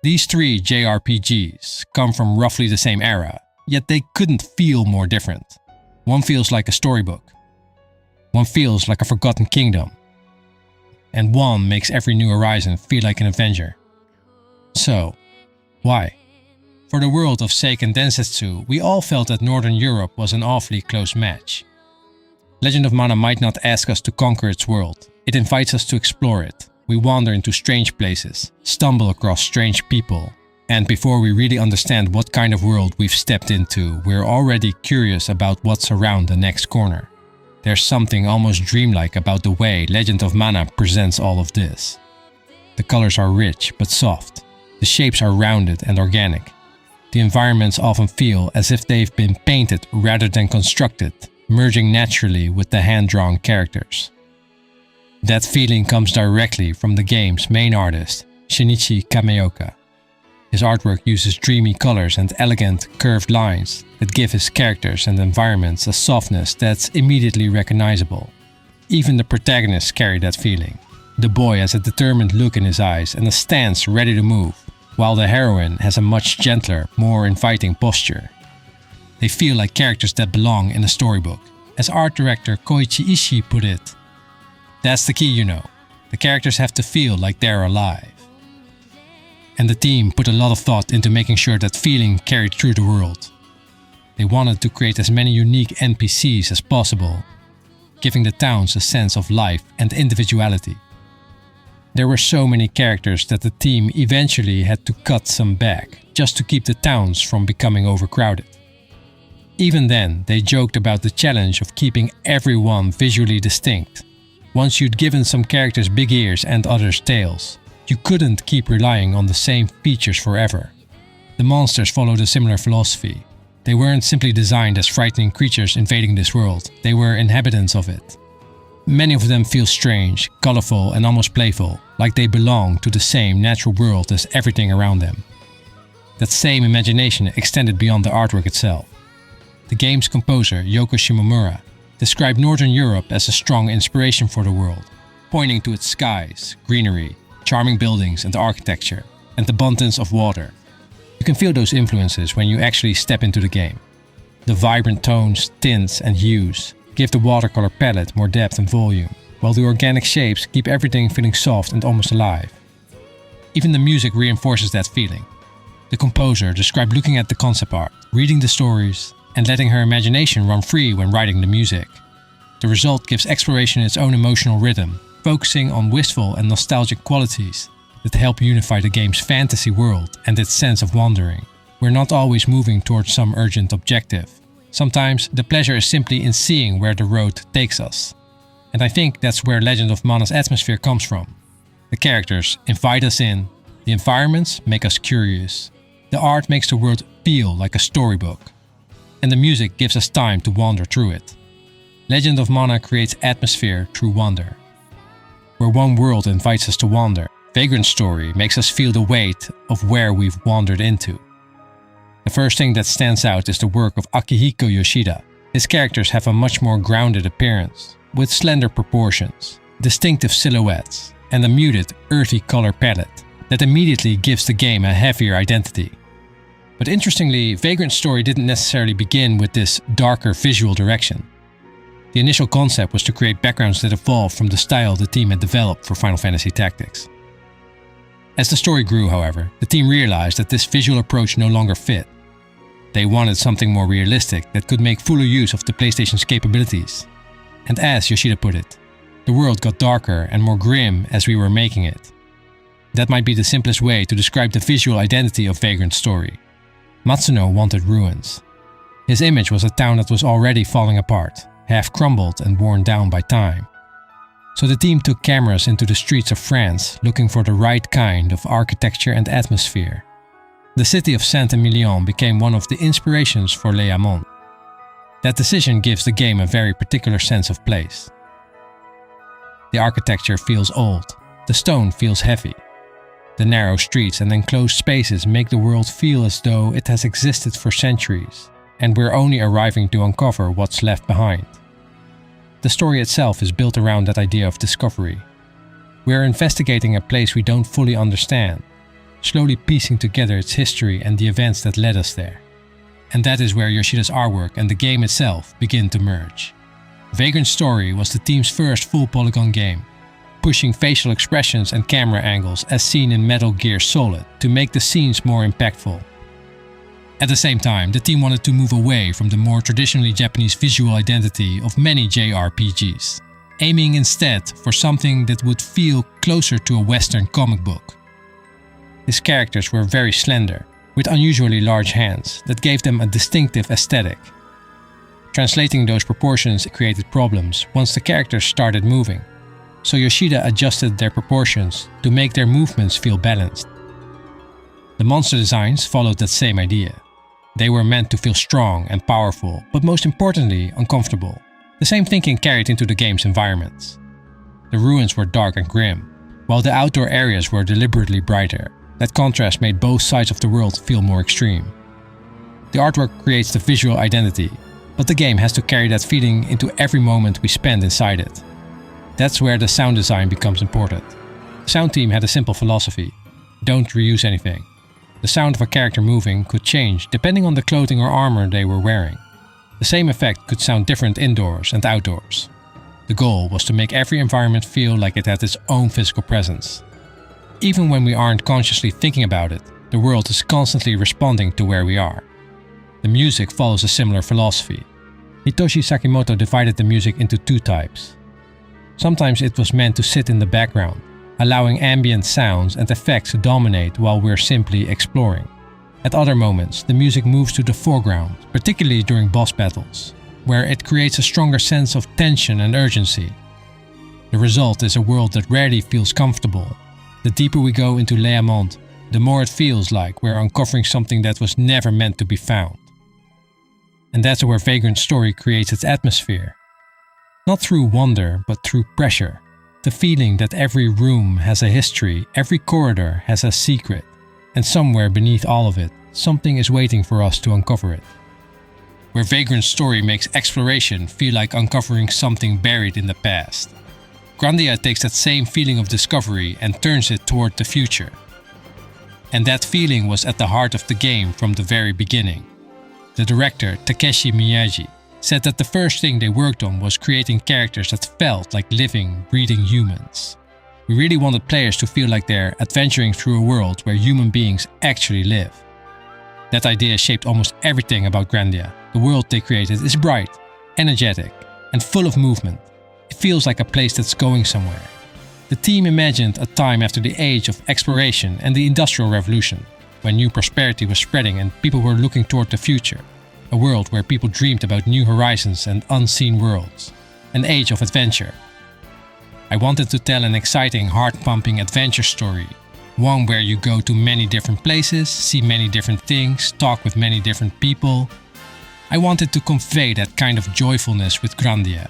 These three JRPGs come from roughly the same era, yet they couldn't feel more different. One feels like a storybook. One feels like a forgotten kingdom. And one makes every new horizon feel like an adventure. So, why? For the world of Seiken Densetsu, we all felt that Northern Europe was an awfully close match. Legend of Mana might not ask us to conquer its world, it invites us to explore it. We wander into strange places, stumble across strange people, and before we really understand what kind of world we've stepped into, we're already curious about what's around the next corner. There's something almost dreamlike about the way Legend of Mana presents all of this. The colors are rich but soft, the shapes are rounded and organic. The environments often feel as if they've been painted rather than constructed, merging naturally with the hand-drawn characters. That feeling comes directly from the game's main artist, Shinichi Kameoka. His artwork uses dreamy colors and elegant, curved lines that give his characters and environments a softness that's immediately recognizable. Even the protagonists carry that feeling. The boy has a determined look in his eyes and a stance ready to move, while the heroine has a much gentler, more inviting posture. They feel like characters that belong in a storybook. As art director Koichi Ishii put it, "That's the key, you know. The characters have to feel like they're alive." And the team put a lot of thought into making sure that feeling carried through the world. They wanted to create as many unique NPCs as possible, giving the towns a sense of life and individuality. There were so many characters that the team eventually had to cut some back, just to keep the towns from becoming overcrowded. Even then, they joked about the challenge of keeping everyone visually distinct. Once you'd given some characters big ears and others tails, you couldn't keep relying on the same features forever. The monsters followed a similar philosophy. They weren't simply designed as frightening creatures invading this world, they were inhabitants of it. Many of them feel strange, colorful and almost playful, like they belong to the same natural world as everything around them. That same imagination extended beyond the artwork itself. The game's composer, Yoko Shimomura, described Northern Europe as a strong inspiration for the world, pointing to its skies, greenery, charming buildings and architecture, and abundance of water. You can feel those influences when you actually step into the game. The vibrant tones, tints and hues give the watercolor palette more depth and volume, while the organic shapes keep everything feeling soft and almost alive. Even the music reinforces that feeling. The composer described looking at the concept art, reading the stories, and letting her imagination run free when writing the music. The result gives exploration its own emotional rhythm, focusing on wistful and nostalgic qualities that help unify the game's fantasy world and its sense of wandering. We're not always moving towards some urgent objective. Sometimes the pleasure is simply in seeing where the road takes us. And I think that's where Legend of Mana's atmosphere comes from. The characters invite us in, the environments make us curious, the art makes the world feel like a storybook, and the music gives us time to wander through it. Legend of Mana creates atmosphere through wonder. Where one world invites us to wander, Vagrant Story makes us feel the weight of where we've wandered into. The first thing that stands out is the work of Akihiko Yoshida. His characters have a much more grounded appearance, with slender proportions, distinctive silhouettes, and a muted, earthy color palette that immediately gives the game a heavier identity. But interestingly, Vagrant Story didn't necessarily begin with this darker visual direction. The initial concept was to create backgrounds that evolved from the style the team had developed for Final Fantasy Tactics. As the story grew, however, the team realized that this visual approach no longer fit. They wanted something more realistic that could make fuller use of the PlayStation's capabilities. And as Yoshida put it, the world got darker and more grim as we were making it. That might be the simplest way to describe the visual identity of Vagrant Story. Matsuno wanted ruins. His image was a town that was already falling apart, half crumbled and worn down by time. So the team took cameras into the streets of France looking for the right kind of architecture and atmosphere. The city of Saint-Emilion became one of the inspirations for Le Hamon. That decision gives the game a very particular sense of place. The architecture feels old, the stone feels heavy. The narrow streets and enclosed spaces make the world feel as though it has existed for centuries, and we're only arriving to uncover what's left behind. The story itself is built around that idea of discovery. We're investigating a place we don't fully understand, slowly piecing together its history and the events that led us there. And that is where Yoshida's artwork and the game itself begin to merge. Vagrant Story was the team's first full polygon game, pushing facial expressions and camera angles as seen in Metal Gear Solid to make the scenes more impactful. At the same time, the team wanted to move away from the more traditionally Japanese visual identity of many JRPGs, aiming instead for something that would feel closer to a Western comic book. His characters were very slender, with unusually large hands that gave them a distinctive aesthetic. Translating those proportions created problems once the characters started moving, so Yoshida adjusted their proportions to make their movements feel balanced. The monster designs followed that same idea. They were meant to feel strong and powerful, but most importantly, uncomfortable. The same thinking carried into the game's environments. The ruins were dark and grim, while the outdoor areas were deliberately brighter. That contrast made both sides of the world feel more extreme. The artwork creates the visual identity, but the game has to carry that feeling into every moment we spend inside it. That's where the sound design becomes important. The sound team had a simple philosophy: don't reuse anything. The sound of a character moving could change depending on the clothing or armor they were wearing. The same effect could sound different indoors and outdoors. The goal was to make every environment feel like it had its own physical presence. Even when we aren't consciously thinking about it, the world is constantly responding to where we are. The music follows a similar philosophy. Hitoshi Sakimoto divided the music into two types. Sometimes it was meant to sit in the background, allowing ambient sounds and effects to dominate while we're simply exploring. At other moments, the music moves to the foreground, particularly during boss battles, where it creates a stronger sense of tension and urgency. The result is a world that rarely feels comfortable. The deeper we go into Leamont, the more it feels like we're uncovering something that was never meant to be found. And that's where Vagrant Story creates its atmosphere. Not through wonder, but through pressure. The feeling that every room has a history, every corridor has a secret, and somewhere beneath all of it, something is waiting for us to uncover it. Where Vagrant Story makes exploration feel like uncovering something buried in the past. Grandia takes that same feeling of discovery and turns it toward the future. And that feeling was at the heart of the game from the very beginning. The director, Takeshi Miyagi, said that the first thing they worked on was creating characters that felt like living, breathing humans. We really wanted players to feel like they're adventuring through a world where human beings actually live. That idea shaped almost everything about Grandia. The world they created is bright, energetic, and full of movement. It feels like a place that's going somewhere. The team imagined a time after the age of exploration and the Industrial Revolution, when new prosperity was spreading and people were looking toward the future. A world where people dreamed about new horizons and unseen worlds. An age of adventure. I wanted to tell an exciting, heart-pumping adventure story. One where you go to many different places, see many different things, talk with many different people. I wanted to convey that kind of joyfulness with Grandia.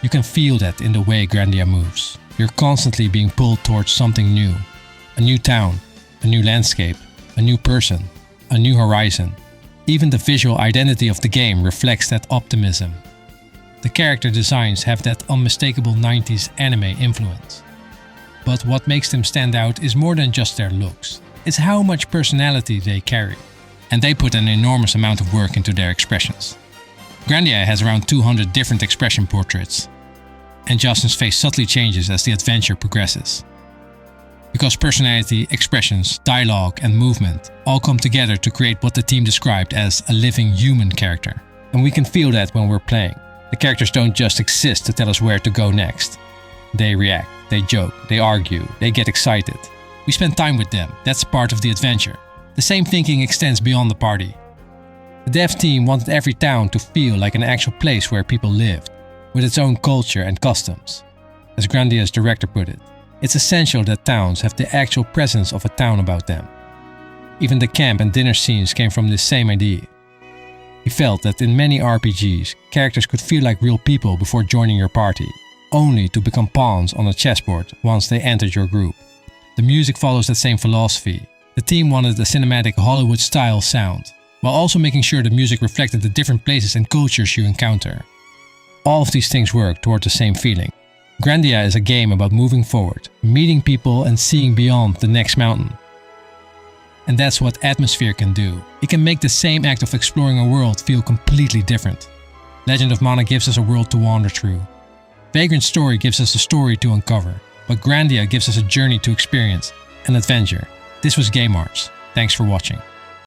You can feel that in the way Grandia moves. You're constantly being pulled towards something new. A new town, a new landscape, a new person, a new horizon. Even the visual identity of the game reflects that optimism. The character designs have that unmistakable 90s anime influence. But what makes them stand out is more than just their looks. It's how much personality they carry. And they put an enormous amount of work into their expressions. Grandia has around 200 different expression portraits. And Justin's face subtly changes as the adventure progresses. Because personality, expressions, dialogue, and movement all come together to create what the team described as a living human character. And we can feel that when we're playing. The characters don't just exist to tell us where to go next. They react, they joke, they argue, they get excited. We spend time with them, that's part of the adventure. The same thinking extends beyond the party. The dev team wanted every town to feel like an actual place where people lived, with its own culture and customs. As Grandia's director put it, it's essential that towns have the actual presence of a town about them. Even the camp and dinner scenes came from this same idea. He felt that in many RPGs, characters could feel like real people before joining your party, only to become pawns on a chessboard once they entered your group. The music follows that same philosophy. The team wanted a cinematic Hollywood-style sound, while also making sure the music reflected the different places and cultures you encounter. All of these things work toward the same feeling. Grandia is a game about moving forward, meeting people and seeing beyond the next mountain. And that's what atmosphere can do. It can make the same act of exploring a world feel completely different. Legend of Mana gives us a world to wander through. Vagrant Story gives us a story to uncover. But Grandia gives us a journey to experience, an adventure. This was Game Arts. Thanks for watching.